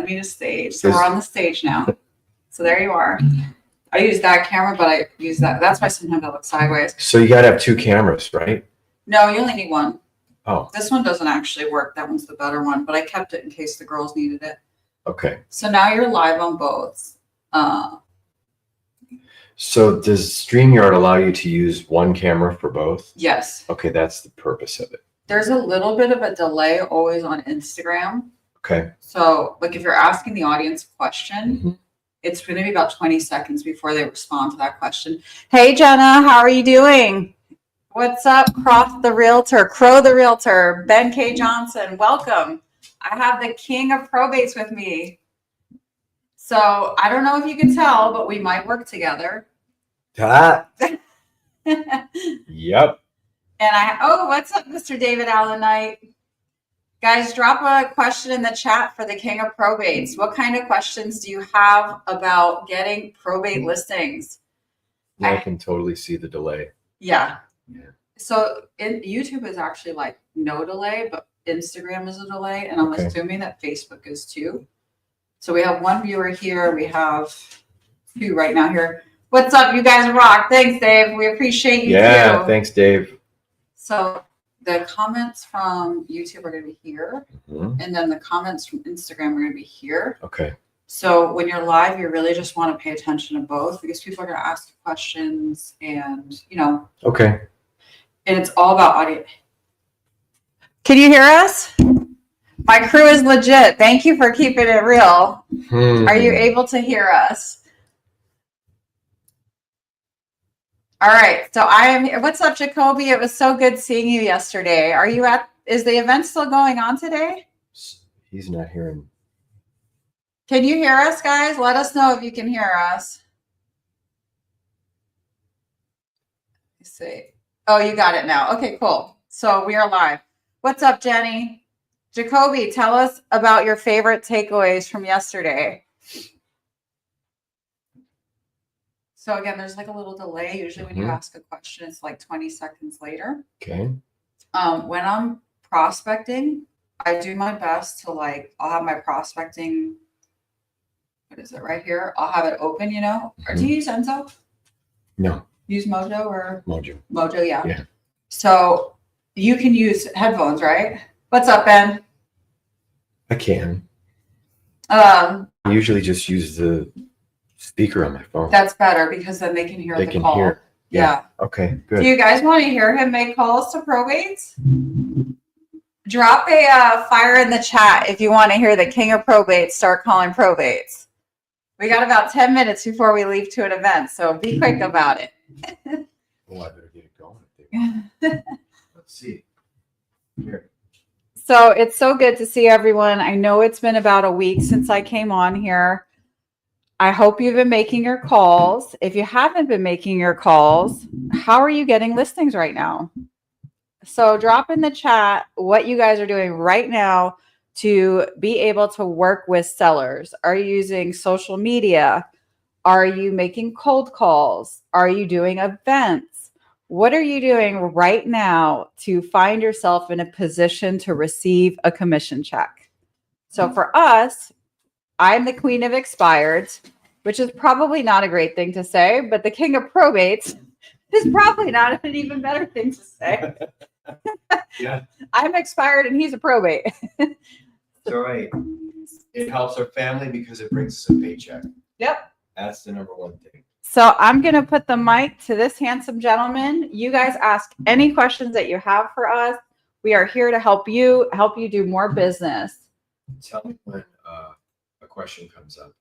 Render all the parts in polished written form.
me to stage. So we're on the stage now. So there you are. I use that camera, but I use that. That's why sometimes I look sideways. So you got to have 2 cameras, right? No, you only need one. Oh. This one doesn't actually work. That one's the better one, but I kept it in case the girls needed it. Okay. So now you're live on both. So does StreamYard allow you to use one camera for both? Yes. Okay, that's the purpose of it. There's a little bit of a delay always on Instagram. Okay. So like if you're asking the audience a question, it's going to be about 20 seconds before they respond to that question. Hey, Jenna, how are you doing? What's up, Crow the Realtor, Ben K. Johnson, welcome. I have the King of Probates with me. So I don't know if you can tell, but we might work together. Yep. And what's up, Mr. David Allen Knight? Guys, drop a question in the chat for the King of Probates. What kind of questions do you have about getting probate listings? I can totally see the delay. Yeah. So YouTube is actually like no delay, but Instagram is a delay. And I'm assuming that Facebook is too. So we have 1 viewer here. We have 2 right now here. What's up? You guys rock. Thanks, Dave. We appreciate you too. Yeah, thanks, Dave. So the comments from YouTube are going to be here. And then the comments from Instagram are going to be here. Okay. So when you're live, you really just want to pay attention to both because people are going to ask questions and, Okay. And it's all about audio. Can you hear us? My crew is legit. Thank you for keeping it real. Are you able to hear us? All right. So I am here. What's up, Jacoby? It was so good seeing you yesterday. Is the event still going on today? He's not hearing. Can you hear us, guys? Let us know if you can hear us. Let's see. Oh, you got it now. Okay, cool. So we are live. What's up, Jenny? Jacoby, tell us about your favorite takeaways from yesterday. So again, there's like a little delay. Usually when you ask a question, it's like 20 seconds later. Okay. When I'm prospecting, I do my best to I'll have my prospecting, what is it right here? I'll have it open, Or do you use Enzo? No. Use Mojo or? Mojo. Mojo, yeah. Yeah. So you can use headphones, right? What's up, Ben? I can. I usually just use the speaker on my phone. That's better because then they can hear the call. Hear. Yeah. Okay, good. Do you guys want to hear him make calls to probates? Drop a fire in the chat if you want to hear the King of Probates start calling probates. We got about 10 minutes before we leave to an event, so be quick about it. Well, I better get it going. Let's see. Here. So it's so good to see everyone. I know it's been about a week since I came on here. I hope you've been making your calls. If you haven't been making your calls, how are you getting listings right now? So drop in the chat what you guys are doing right now to be able to work with sellers. Are you using social media? Are you making cold calls? Are you doing events? What are you doing right now to find yourself in a position to receive a commission check? So for us, I'm the queen of expireds, which is probably not a great thing to say, but the king of probates is probably not an even better thing to say. Yeah. I'm expired and he's a probate. It's all right. It helps our family because it brings us a paycheck. Yep. That's the number one thing. So I'm going to put the mic to this handsome gentleman. You guys ask any questions that you have for us. We are here to help you do more business. Tell me when a question comes up.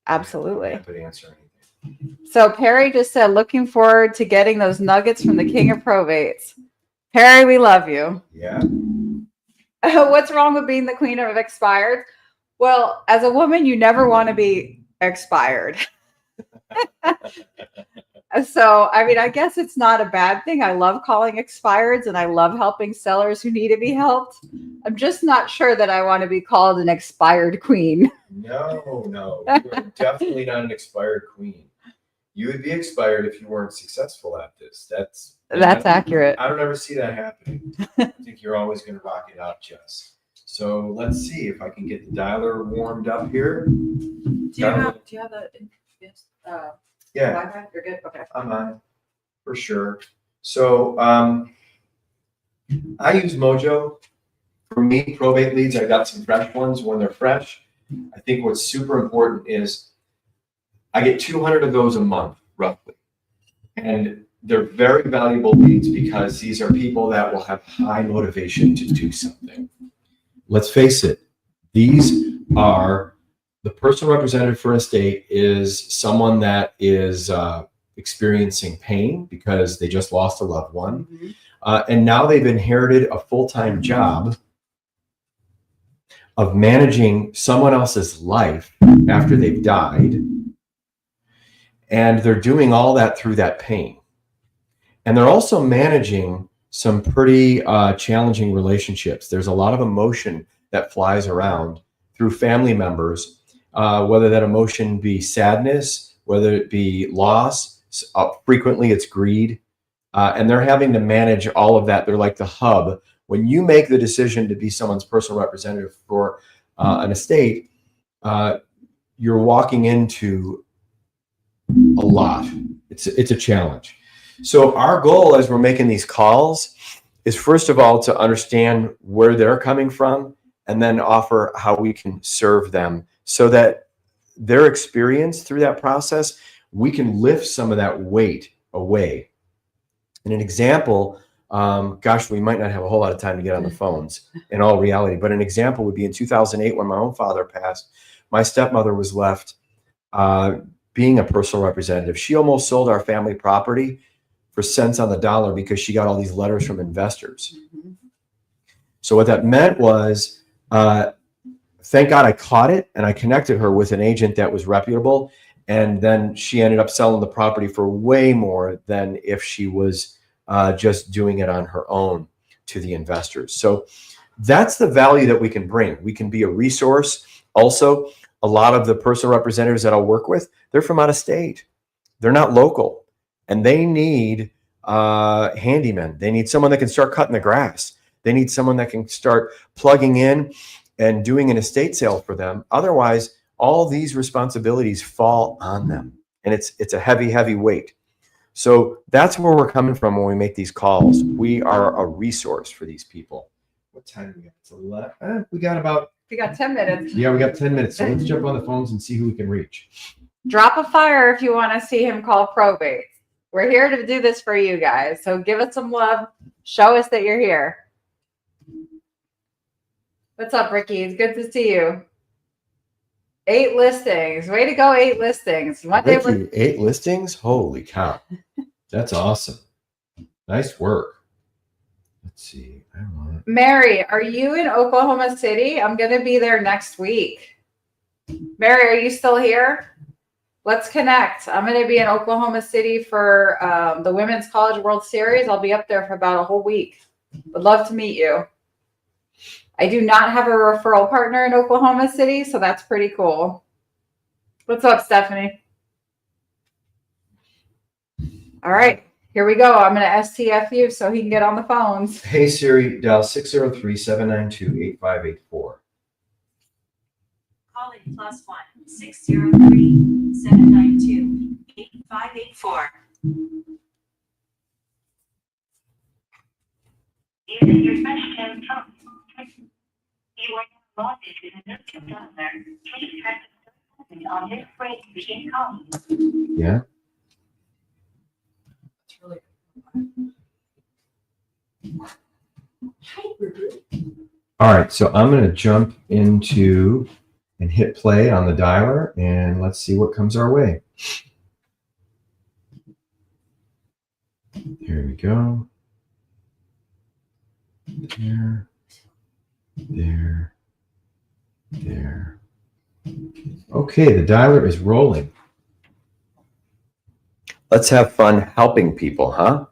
Absolutely. I'm happy to answer anything. So Perry just said, looking forward to getting those nuggets from the King of Probates. Perry, we love you. Yeah. What's wrong with being the queen of expired? Well, as a woman, you never want to be expired. So, I mean, I guess it's not a bad thing. I love calling expireds and I love helping sellers who need to be helped. I'm just not sure that I want to be called an expired queen. No. You're definitely not an expired queen. You would be expired if you weren't successful at this. That's accurate. I don't ever see that happening. I think you're always going to rock it out, Jess. So let's see if I can get the dialer warmed up here. Do you have the Yeah, Wi-Fi? You're good? Okay. I'm on for sure. So I use Mojo. For me, probate leads, I got some fresh ones when they're fresh. I think what's super important is I get 200 of those a month, roughly. And they're very valuable leads because these are people that will have high motivation to do something. Let's face it, these are the personal representative for an estate is someone that is experiencing pain because they just lost a loved one. Mm-hmm. And now they've inherited a full-time job of managing someone else's life after they've died. And they're doing all that through that pain. And they're also managing some pretty challenging relationships. There's a lot of emotion that flies around through family members, whether that emotion be sadness, whether it be loss, frequently it's greed. And they're having to manage all of that. They're like the hub. When you make the decision to be someone's personal representative for an estate, you're walking into a lot. It's a challenge. So our goal as we're making these calls is first of all to understand where they're coming from and then offer how we can serve them so that their experience through that process, we can lift some of that weight away. And an example, gosh, we might not have a whole lot of time to get on the phones in all reality, but an example would be in 2008 when my own father passed, my stepmother was left being a personal representative. She almost sold our family property for cents on the dollar because she got all these letters from investors. Mm-hmm. So what that meant was, thank God I caught it and I connected her with an agent that was reputable. And then she ended up selling the property for way more than if she was just doing it on her own to the investors. So that's the value that we can bring. We can be a resource. Also, a lot of the personal representatives that I'll work with, they're from out of state. They're not local. And they need handymen. They need someone that can start cutting the grass. They need someone that can start plugging in and doing an estate sale for them. Otherwise, all these responsibilities fall on them. And it's a heavy, heavy weight. So that's where we're coming from when we make these calls. We are a resource for these people. What time do we got? It's 11. We got 10 minutes. Yeah, we got 10 minutes. So let's jump on the phones and see who we can reach. Drop a fire if you want to see him call probate. We're here to do this for you guys. So give us some love. Show us that you're here. What's up, Ricky? It's good to see you. 8 listings. Way to go, 8 listings. Ricky, 8 listings? Holy cow. That's awesome. Nice work. Let's see. I don't know. Mary, are you in Oklahoma City? I'm going to be there next week. Mary, are you still here? Let's connect. I'm going to be in Oklahoma City for the Women's College World Series. I'll be up there for about a whole week. Would love to meet you. I do not have a referral partner in Oklahoma City, so that's pretty cool. What's up, Stephanie? All right, here we go. I'm going to STF you so he can get on the phones. Hey, Siri, dial 603-792-8584. Calling +1 603-792-8584. Your question comes. You are logged into the YouTube browser. Please press the button on this phrase to begin calling. Yeah. It's really All right, so I'm going to jump into and hit play on the dialer, and let's see what comes our way. Here we go. There. Okay, the dialer is rolling. Let's have fun helping people, huh?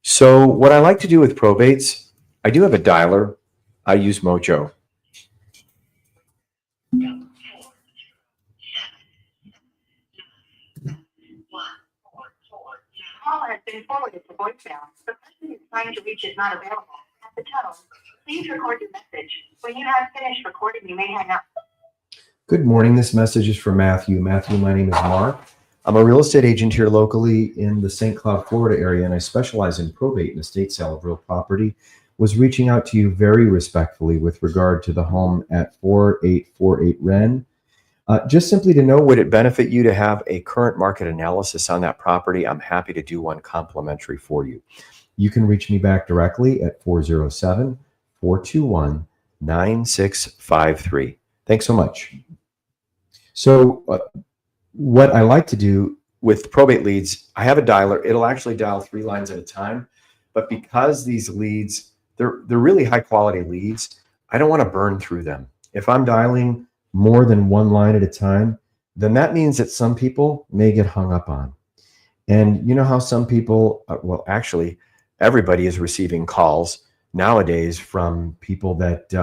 So what I like to do with probates, I do have a dialer. I use Mojo. Call has been forwarded to voicemail. The person you're trying to reach is not available. At the tone, please record your message. When you have finished recording, you may hang up. Good morning. This message is for Matthew. Matthew, my name is Mark. I'm a real estate agent here locally in the St. Cloud, Florida area, and I specialize in probate and estate sale of real property. Was reaching out to you very respectfully with regard to the home at 4848 Wren. Just simply to know, would it benefit you to have a current market analysis on that property? I'm happy to do one complimentary for you. You can reach me back directly at 407-421-9653. Thanks so much. So what I like to do with probate leads, I have a dialer. It'll actually dial 3 lines at a time. But because these leads, they're really high quality leads, I don't want to burn through them. If I'm dialing more than 1 line at a time, then that means that some people may get hung up on. And you know how some people, well, actually, everybody is receiving calls nowadays from people that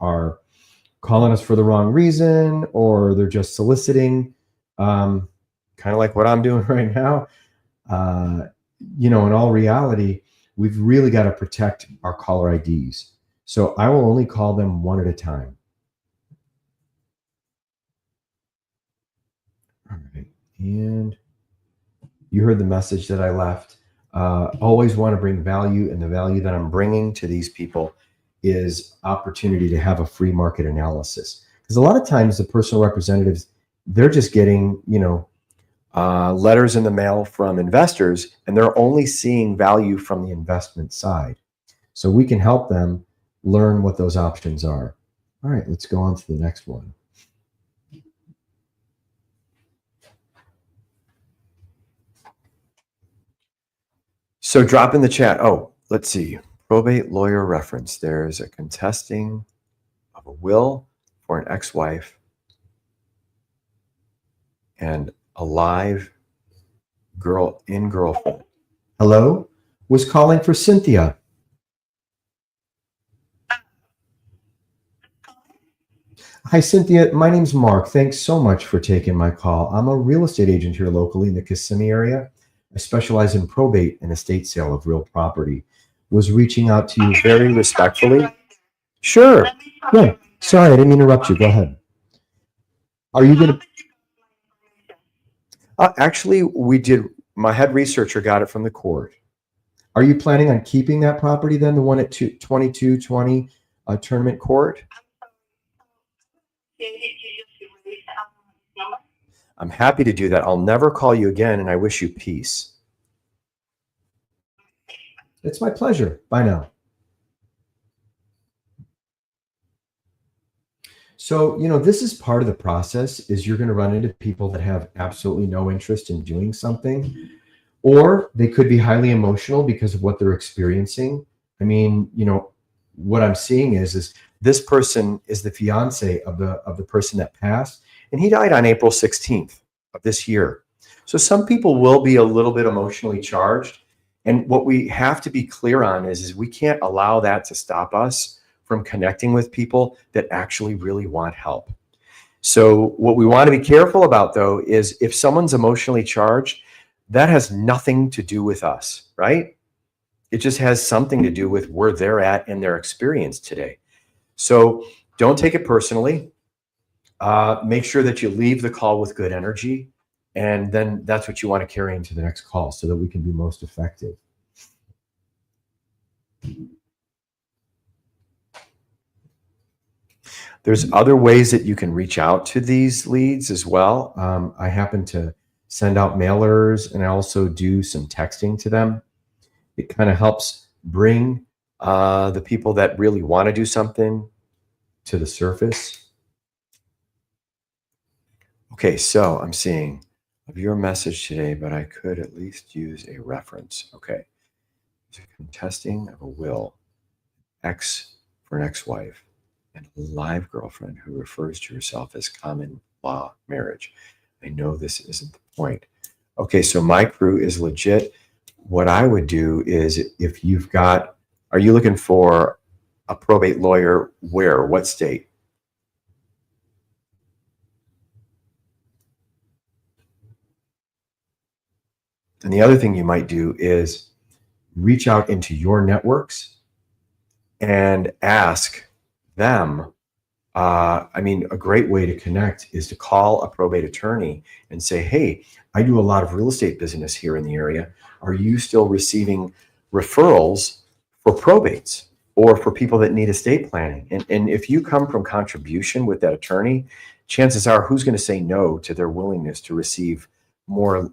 are calling us for the wrong reason, or they're just soliciting, kind of like what I'm doing right now. In all reality, we've really got to protect our caller IDs. So I will only call them one at a time. All right. And you heard the message that I left. Always want to bring value, and the value that I'm bringing to these people is opportunity to have a free market analysis. Because a lot of times the personal representatives, they're just getting, letters in the mail from investors, and they're only seeing value from the investment side. So we can help them learn what those options are. All right, let's go on to the next one. So drop in the chat. Oh, let's see. Probate lawyer reference. There's a contesting of a will for an ex-wife and a live girlfriend. Hello? Was calling for Cynthia. Hi, Cynthia. My name's Mark. Thanks so much for taking my call. I'm a real estate agent here locally in the Kissimmee area. I specialize in probate and estate sale of real property. Was reaching out to you very respectfully. Sure. Yeah. Sorry, I didn't interrupt you. Go ahead. Are you going to? Actually, we did. My head researcher got it from the court. Are you planning on keeping that property then, the one at 2220 Tournament Court? I'm happy to do that. I'll never call you again, and I wish you peace. It's my pleasure. Bye now. So, this is part of the process, is you're going to run into people that have absolutely no interest in doing something, or they could be highly emotional because of what they're experiencing. I mean, what I'm seeing is this person is the fiance of the person that passed, and he died on April 16th of this year. So some people will be a little bit emotionally charged. And what we have to be clear on is we can't allow that to stop us from connecting with people that actually really want help. So what we want to be careful about, though, is if someone's emotionally charged, that has nothing to do with us, right? It just has something to do with where they're at in their experience today. So don't take it personally. Make sure that you leave the call with good energy. And then that's what you want to carry into the next call so that we can be most effective. There's other ways that you can reach out to these leads as well. I happen to send out mailers, and I also do some texting to them. It kind of helps bring the people that really want to do something to the surface. Okay, so I'm seeing of your message today, but I could at least use a reference. Okay. Contesting of a will, for an ex-wife, and live girlfriend who refers to herself as common law marriage. I know this isn't the point. Okay, so my crew is legit. What I would do is, if you've got, are you looking for a probate lawyer where? What state? And the other thing you might do is reach out into your networks and ask them. A great way to connect is to call a probate attorney and say, hey, I do a lot of real estate business here in the area. Are you still receiving referrals for probates or for people that need estate planning? And if you come from contribution with that attorney, chances are, who's going to say no to their willingness to receive more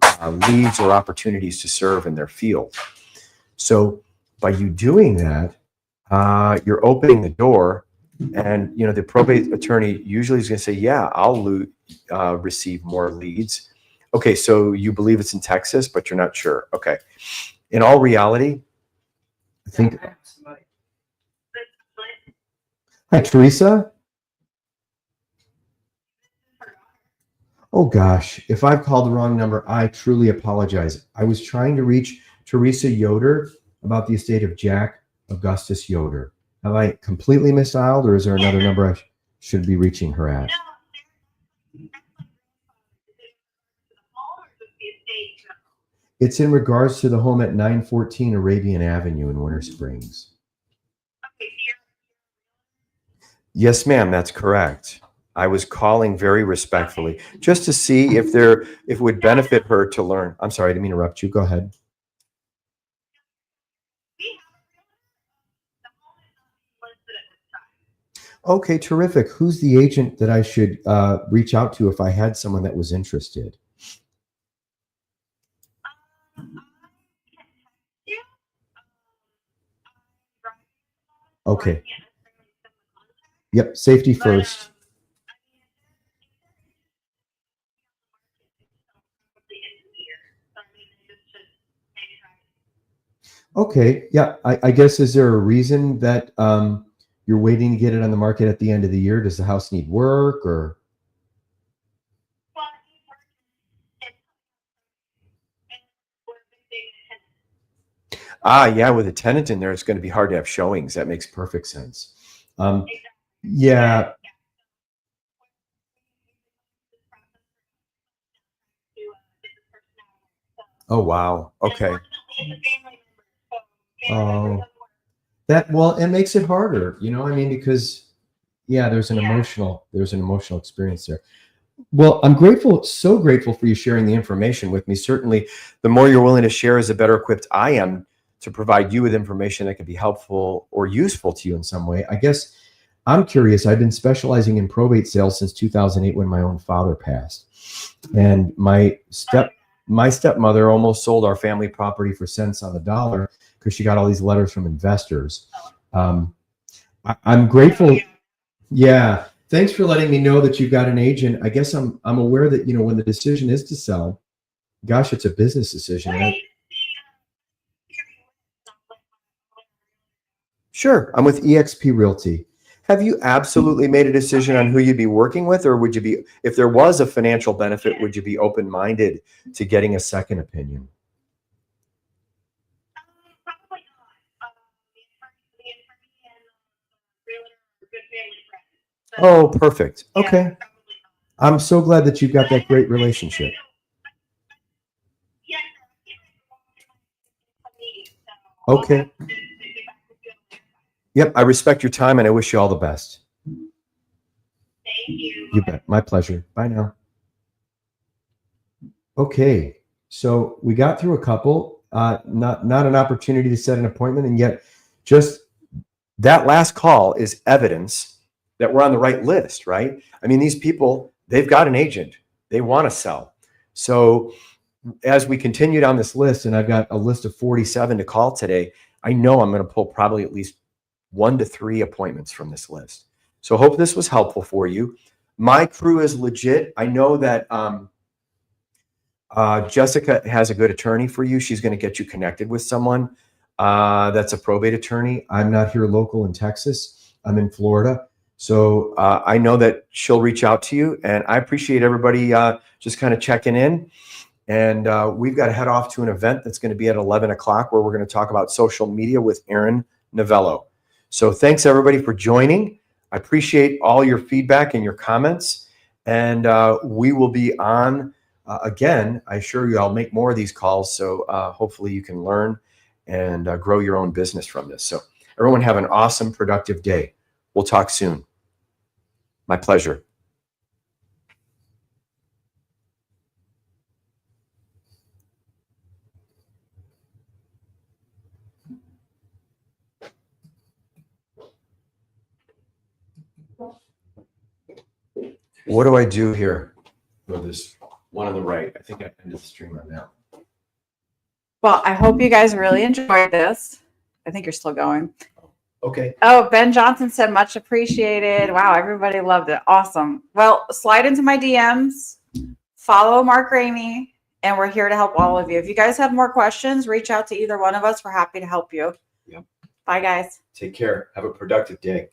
leads or opportunities to serve in their field? So by you doing that, you're opening the door. And, the probate attorney usually is going to say, yeah, I'll receive more leads. Okay, so you believe it's in Texas, but you're not sure. Okay. In all reality, I think. Hi, Teresa. Oh, gosh. If I've called the wrong number, I truly apologize. I was trying to reach Teresa Yoder about the estate of Jack Augustus Yoder. Have I completely misdialed, or is there another number I should be reaching her at? It's in regards to the home at 914 Arabian Avenue in Winter Springs. Yes, ma'am, that's correct. I was calling very respectfully just to see if it would benefit her to learn. I'm sorry, I didn't mean to interrupt you. Go ahead. Okay, terrific. Who's the agent that I should reach out to if I had someone that was interested? Okay. Yep, safety first. Okay, yeah, I guess, is there a reason that you're waiting to get it on the market at the end of the year? Does the house need work, or? Yeah, with a tenant in there, it's going to be hard to have showings. That makes perfect sense. Yeah. Oh, wow. Okay. Oh, it makes it harder, because there's an emotional experience there. Well, I'm grateful, so grateful for you sharing the information with me. Certainly, the more you're willing to share is the better equipped I am to provide you with information that can be helpful or useful to you in some way. I guess I'm curious. I've been specializing in probate sales since 2008 when my own father passed. And my stepmother almost sold our family property for cents on the dollar because she got all these letters from investors. I'm grateful. Yeah. Thanks for letting me know that you've got an agent. I guess I'm aware that, when the decision is to sell, gosh, it's a business decision. Right? Sure. I'm with eXp Realty. Have you absolutely made a decision on who you'd be working with, or would you be, if there was a financial benefit, would you be open-minded to getting a second opinion? Oh, perfect. Okay. I'm so glad that you've got that great relationship. Okay. Yep. I respect your time and I wish you all the best. Thank you. You bet. My pleasure. Bye now. Okay. So we got through a couple, not an opportunity to set an appointment. And yet just that last call is evidence that we're on the right list, right? I mean, these people, they've got an agent. They want to sell. So as we continue down this list, and I've got a list of 47 to call today, I know I'm going to pull probably at least 1 to 3 appointments from this list. So hope this was helpful for you. My crew is legit. I know that Jessica has a good attorney for you. She's going to get you connected with someone that's a probate attorney. I'm not here local in Texas. I'm in Florida. So I know that she'll reach out to you, and I appreciate everybody just kind of checking in. And we've got to head off to an event that's going to be at 11 o'clock where we're going to talk about social media with Aaron Novello. So thanks everybody for joining. I appreciate all your feedback and your comments. And we will be on again. I assure you I'll make more of these calls. So hopefully you can learn and grow your own business from this. So everyone have an awesome, productive day. We'll talk soon. My pleasure. What do I do here for this one on the right? I think I ended the stream on now. Well, I hope you guys really enjoyed this. I think you're still going. Okay. Oh, Ben Johnson said much appreciated. Wow, everybody loved it. Awesome. Well, slide into my DMs, follow Mark Ramey, and we're here to help all of you. If you guys have more questions, reach out to either one of us. We're happy to help you. Yep. Bye, guys. Take care. Have a productive day.